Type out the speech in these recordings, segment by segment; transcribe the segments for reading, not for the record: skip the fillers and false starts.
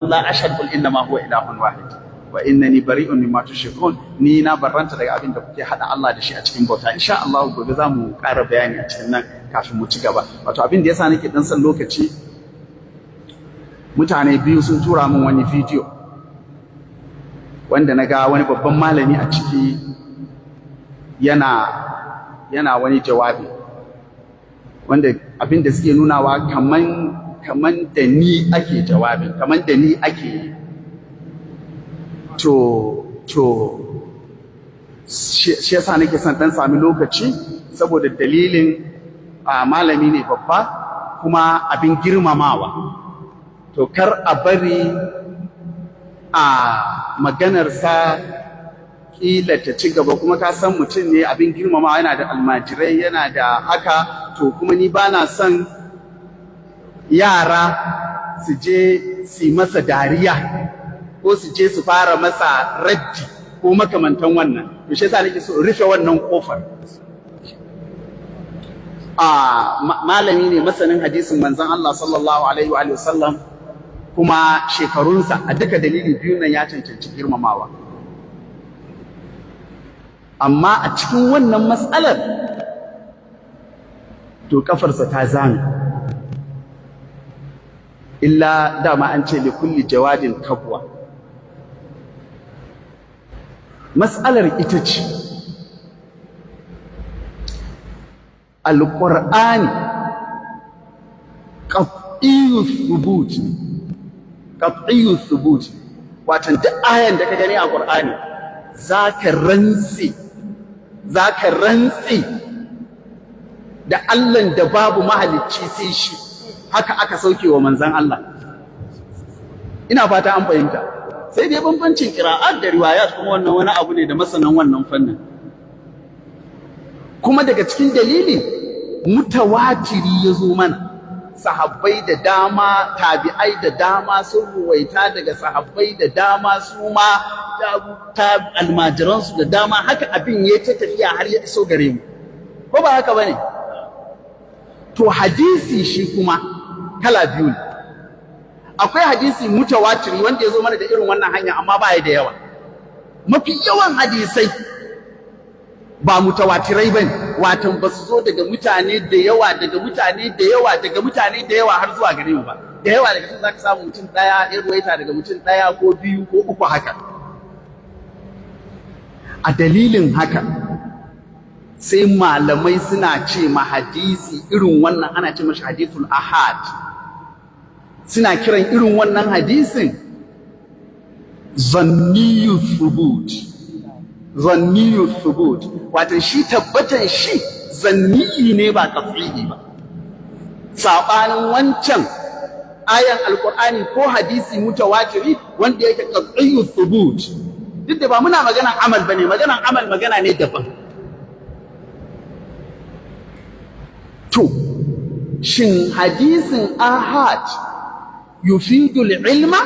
la ashhadu qul inna ma huwa ilahun wahid wa innani bari'un mimma tushrikun, ni na barranta daga abin da kuke hada Allah da shi a cikin bauta. Insha Allah gobe za mu ƙara bayani a cikin nan kafin mu ci gaba. Wato abin da yasa nake dan san lokaci, mutane biyu sun tura min wani bidiyo wanda na ga wani babban malami a ciki yana wani jawabi wanda abin da suke nunawa kaman da ni ake jawabi, kaman da ni ake to shi yasa nake son dan sami lokaci, saboda dalilin malami ne babba kuma abin girmamawa, to kar a bari a maganarsa kila ta ci gaba. Kuma ka san mutum ne abin girmamawa, yana da almajirai, yana da haka, to kuma ni ba na son yara su je su yi masa dariya ko su je su fara masa raddi ko makamantan wannan. To shi yasa nake so rufe wannan kofar. Malami ne masanin hadisin manzon Allah sallallahu alaihi wa sallam, kuma shekarunsa a duka dalili biyu nan ya cancanci girmamawa. Amma a cikin wannan matsalar to kafarsa ta zame. Illa dama an ce li kulli jawadin kabwa. Matsalar ita ce Al-Qur'ani qat'iyyu thubut, watan duk ayan da ka gani a Qur'ani zaka rantsi da Allahn da babu mahalicci sai shi. Haka aka sauke wa manzan Allah. Ina fata an fahimta. Sai dai bambancin qira'at da riwayat, kuma wannan wani abu ne da masanan wannan fannin. Kuma daga cikin dalili mutawatiri ya zo mana. Sahabbai da dama, tabi'ai da dama sun ruwaita daga sahabbai da dama, su ma almajiransu da dama. Haka abin ya ta tafiya har ya iso gare mu, ko ba haka bane? To hadisi shi kuma kala biyu ne. Akwai hadisi mutawatiri wanda ya zo mana da irin wannan hanya, amma ba ya da yawa. Mafi yawan hadisai ba mutawatirai bane, watan ba su zo daga mutane da yawa har zuwa gare mu ba. Da yawa daga cikin zaka samu mutum daya ya ruwaita daga mutum daya ko biyu ko uku haka. A dalilin haka sai malamai suna ce ma hadisi irin wannan, ana ce mashi hadithul ahad. Suna kiran irin wannan hadisin zanniyu thubut, wato shi tabbatan shi zanni ne ba qat'i ba. Sabanin wancan ayan alqur'ani ko hadisi mutawatiri wanda yake qat'iyyu thubut. Duk da ba muna maganan amal bane, magana ne daban. To shin hadisin ahad yufidul ilma?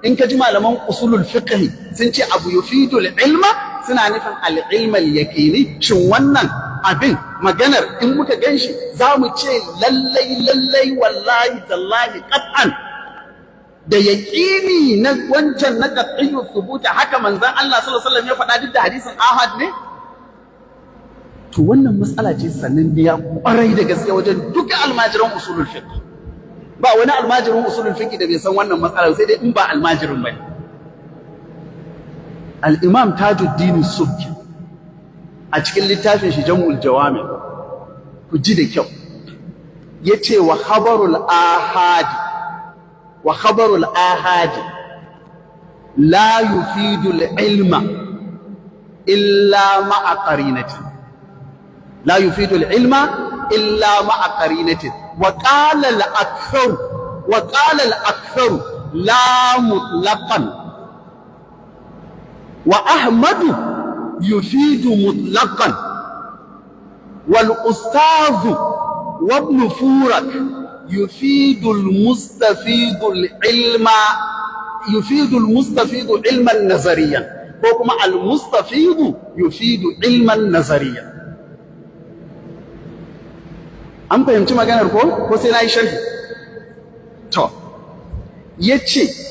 In ka ji malaman usulul fiqh sun ce abu yufidul ilma, suna nufin al-ilm al-yaqini. Shin wannan abin maganar in muka ganshi za mu ce lallai wallahi tallahi qat'an da yaqini na wancan na qat'iyyu thubuta, haka manzon Allah sallallahu alaihi wasallam ya faɗa duk da hadisin ahad ne? To wannan matsala ce sananniya kwarai da gaske wajen duka almajiran usulul fiqh. Ba wani almajirin usulul fiqh da bai san wannan matsalar, sai dai in ba almajirin bane. Al-Imam Tajuddin Subki a cikin littafin shi Jam'ul Jawami, ku ji da kyau, yace wa khabarul ahad la yufidu al-ilma illa ma'a qarinatin. لا يفيد العلم إلا مع قرينة. وقال الأكثر لا مطلقا. وأحمد يفيد مطلقا. والأستاذ وابن فورك يفيد المستفيد علما نظريا، وكما المستفيد يفيد علما نظريا. An fahimci maganar ko sai na yi sharhi? To, yace